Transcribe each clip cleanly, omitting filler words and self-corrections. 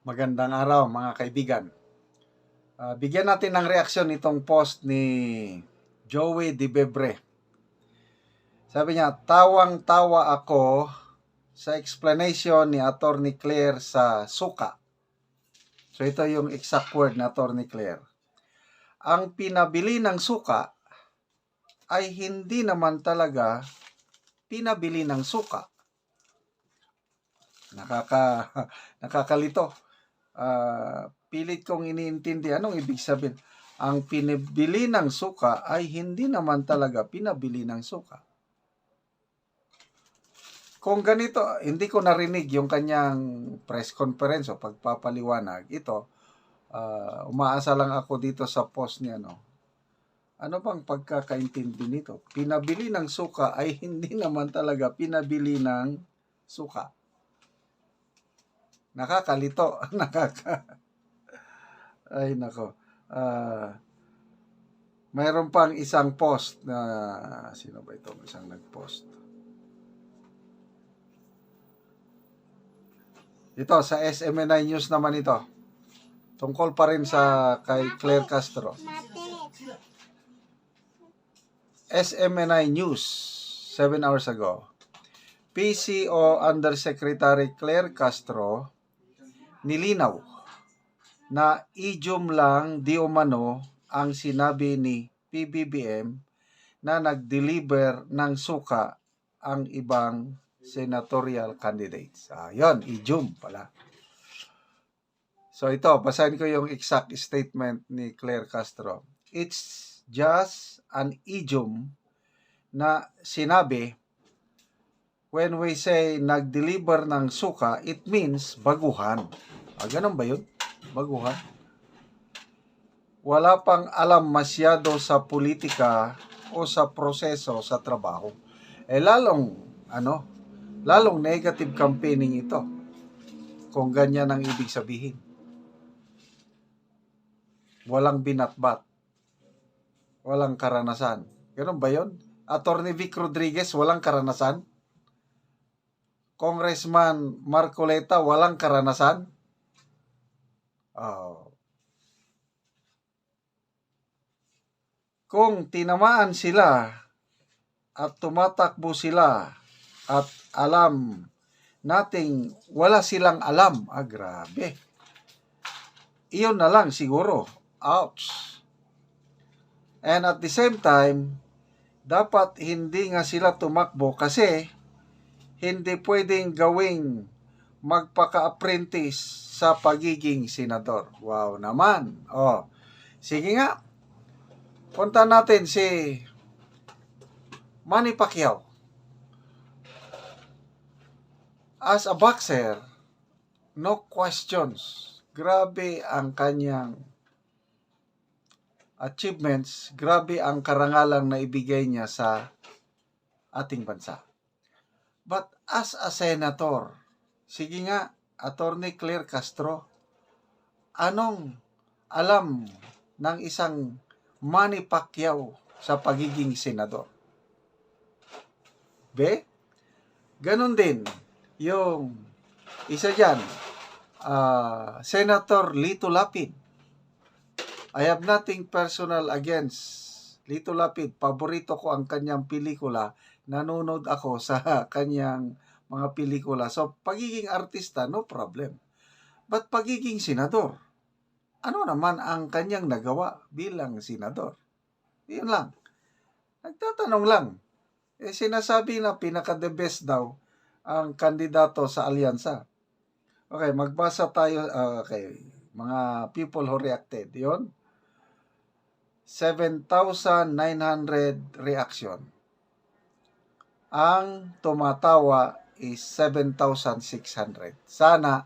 Magandang araw mga kaibigan. Bigyan natin ng reaksyon itong post ni Joey Dibebre. Sabi niya, tawang-tawa ako sa explanation ni Attorney Claire sa suka. So ito yung exact word na Attorney Claire. Ang pinabili ng suka ay hindi naman talaga pinabili ng suka. Nakakalito. Pilit kong iniintindi anong ibig sabihin. Ang pinabili ng suka ay hindi naman talaga pinabili ng suka. Kung ganito, hindi ko narinig yung kanyang press conference o pagpapaliwanag. Ito, umaasa lang ako dito sa post niya. Ano bang pagkakaintindi nito? Pinabili ng suka ay hindi naman talaga pinabili ng suka. Nakakalito. Ay nako. Mayroon pang isang post na sino ba ito? Isang nag-post. Ito sa SMNI News naman ito. Tungkol pa rin sa kay Claire Castro. SMNI News 7 hours ago. PCO Undersecretary Claire Castro nilinaw na idiom lang di umano ang sinabi ni PBBM na nag-deliver ng suka ang ibang senatorial candidates. Yun, idiom pala. So ito, basahin ko yung exact statement ni Claire Castro. It's just an idiom na sinabi when we say nag-deliver ng suka, it means baguhan. Ganun ba yun? Baguhan. Wala pang alam masyado sa politika o sa proseso sa trabaho. Lalong negative campaigning ito. Kung ganyan ang ibig sabihin. Walang binatbat. Walang karanasan. Ganun ba yun? Attorney Vic Rodriguez, walang karanasan? Congressman Marcoleta, walang karanasan? Kung tinamaan sila at tumatakbo sila at alam nating wala silang alam, grabe. Iyon na lang siguro. Ouch. And at the same time, dapat hindi nga sila tumakbo kasi hindi pwedeng gawing magpaka-apprentice sa pagiging senador. Wow naman. Sige nga. Punta natin si Manny Pacquiao. As a boxer, no questions. Grabe ang kanyang achievements. Grabe ang karangalang na ibigay niya sa ating bansa. But as a senator, sige nga, Attorney Claire Castro, anong alam ng isang Manny Pacquiao sa pagiging senador? Ganon din yung isa dyan, Senator Lito Lapid. I have nothing personal against Lito Lapid. Paborito ko ang kanyang pelikula. Nanonood ako sa kanyang mga pelikula. So, pagiging artista, no problem. But pagiging senador, ano naman ang kanyang nagawa bilang senador? Yun lang. Nagtatanong lang. Sinasabi na pinaka-the best daw ang kandidato sa alyansa. Okay, magbasa tayo. Okay, mga people who reacted. Yun. 7,900 reaction. Ang tumatawa is 7,600. Sana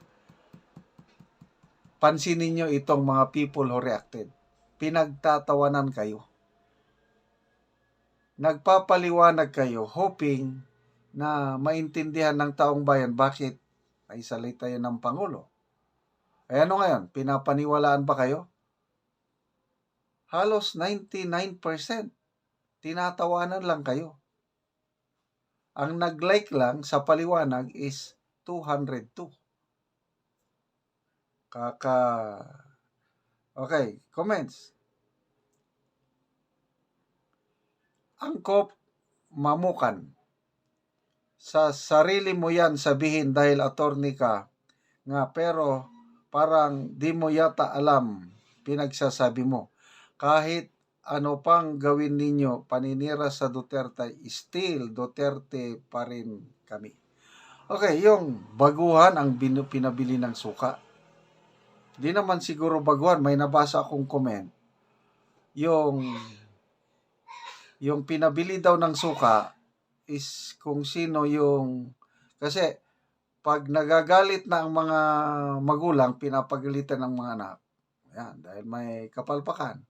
pansinin nyo itong mga people who reacted. Pinagtatawanan kayo. Nagpapaliwanag kayo hoping na maintindihan ng taong bayan bakit ay salita yan ng Pangulo. Ano ngayon? Pinapaniwalaan ba kayo? Halos 99% tinatawanan lang kayo. Ang nag-like lang sa paliwanag is 202. Okay, comments. Angkop mamukan. Sa sarili mo yan sabihin dahil attorney ka nga, pero parang di mo yata alam pinagsasabi mo. Kahit ano pang gawin ninyo, paninira sa Duterte, still Duterte pa rin kami. Okay, yung baguhan ang pinabili ng suka. Di naman siguro baguhan, may nabasa akong comment. Yung pinabili daw ng suka is kung sino yung, kasi pag nagagalit na ang mga magulang, pinapagalitan ng mga anak. Yan, dahil may kapalpakan.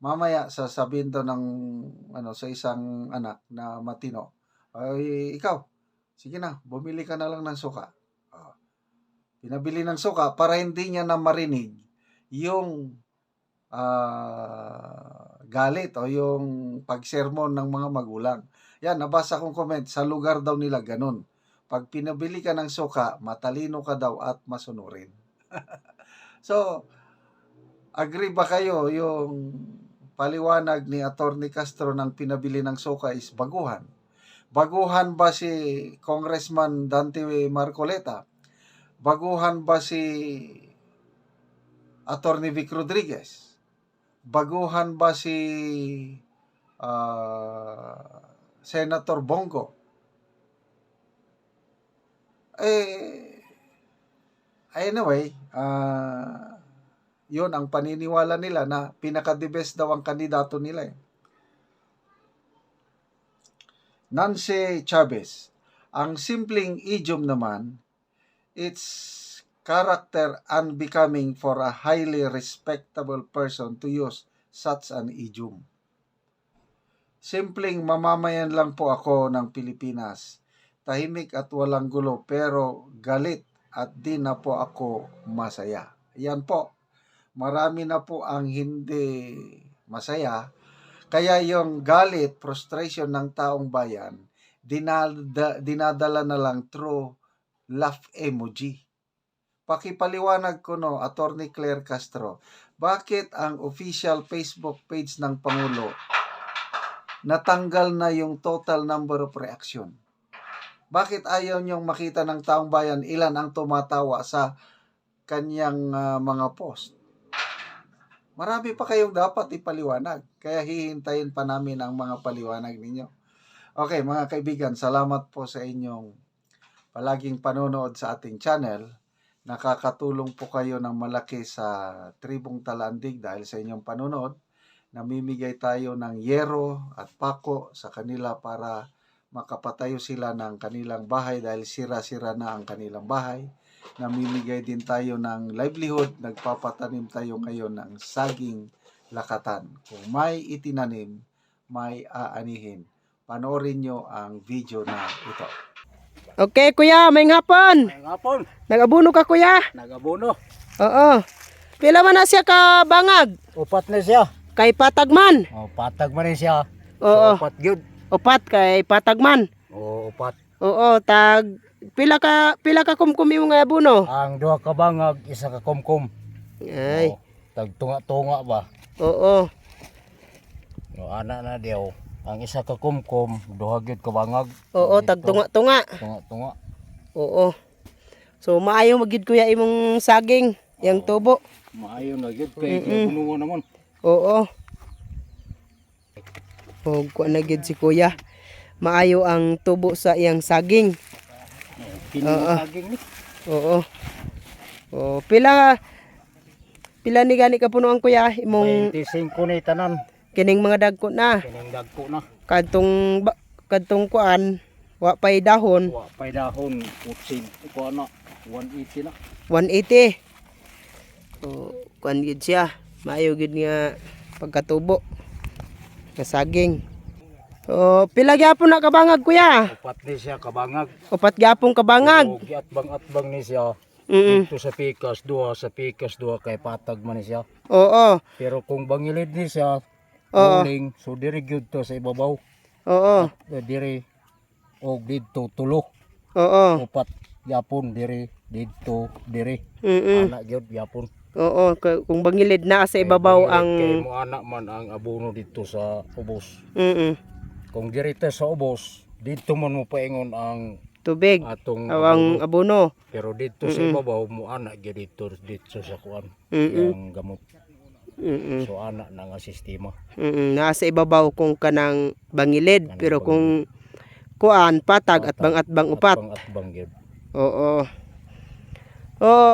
Mamaya sasabihin daw ng sa isang anak na matino, ay ikaw, sige na, bumili ka na lang ng suka. Pinabili ng suka para hindi niya na marinig yung galit o yung pagsermon ng mga magulang. Yan, nabasa kong comment, sa lugar daw nila ganun. Pag pinabili ka ng suka, matalino ka daw at masunurin. So, agree ba kayo yung paliwanag ni Atty. Castro ng pinabili ng suka is baguhan? Baguhan ba si Congressman Dante Marcoleta? Baguhan ba si Atty. Vic Rodriguez? Baguhan ba si Senator Bongo? Anyway, yun ang paniniwala nila na pinaka-the best daw ang kandidato nila. Nancy Chavez, ang simpleng idiom naman, it's character unbecoming for a highly respectable person to use such an idiom. Simpleng mamamayan lang po ako ng Pilipinas. Tahimik at walang gulo, pero galit at di na po ako masaya. Yan po. Marami na po ang hindi masaya. Kaya yung galit, frustration ng taong bayan, dinadala na lang through laugh emoji. Pakipaliwanag ko Atty. Claire Castro, bakit ang official Facebook page ng Pangulo natanggal na yung total number of reaction? Bakit ayaw niyong makita ng taong bayan ilan ang tumatawa sa kanyang mga post? Marami pa kayong dapat ipaliwanag. Kaya hihintayin pa namin ang mga paliwanag ninyo. Okay, mga kaibigan, salamat po sa inyong palaging panonood sa ating channel. Nakakatulong po kayo ng malaki sa Tribong Talandig dahil sa inyong panonood. Namimigay tayo ng yero at pako sa kanila para makapatayo sila ng kanilang bahay dahil sira-sira na ang kanilang bahay. Namimigay din tayo ng livelihood. Nagpapatanim tayo ngayon ng saging lakatan. Kung may itinanim, may aanihin. Panoorin nyo ang video na ito. Okay, kuya, may hapon. May hapon. Nag-abuno ka, kuya? Nag-abuno. Oo. Pila man na siya ka bangag? Upat na siya. Kay Patagman. Patag man rin siya. Oo. So, upat gyud. Upat kay Patagman. Upat. Oo, tag pila ka kumkumi mo nga abuno? Ang duha ka bangag, isa ka kumkum. Ay. Tag tunga-tunga ba? Oo. Ana na diyaw. Ang isa ka kumkum, duha gyud ka bangag. Oo, tag tunga-tunga. Tunga-tunga. Oo. So maayo magid kuya imong saging, yang tubo. Maayo na gyud kay bunungo naman. Oo. O kuha na gid si kuya. Maayo ang tubo sa iyang saging. Saging ni. Oo. O pila ni gani ka puno ang kuya imong 25 ni tanan. kining mga dagko na. Kining dagko na. Kadtong kuan wa pay dahon. Wa pay dahon, utsid ko na 180 na. 180. O kuan gid siya. Maayo gid nga pagkatubo. Nga saging. O pila gyapon na kabangag kuya? Upat ni siya kabangag. Upat gyapon kabangag. Atbang ni siya. Dito sa pikas, duha kay patag man ni siya. Oo. Pero kung bangilid ni siya, Oo. uling, so diri gyud to sa ibabaw. Oo. Diri og dito tulo. Oo. Upat yapon diri dito diri. Mm. Ana gyud yapon. Oo, kung bangilid na sa ibabaw Kay ang mo ana man ang abono dito sa ubos. mm, Kung dirita sa ubos, dito man mo paingon ang tubig atong o ang abono. abono. Pero dito sa ibabaw mo ana gyud dito sa kuan. Mm. Yang gamot. Mm. So ana na nga sistema. Nasa ibabaw kung kanang bangilid Kanang pero kung kuan patag at bang upat. Atbang gyud. Oo. Oo.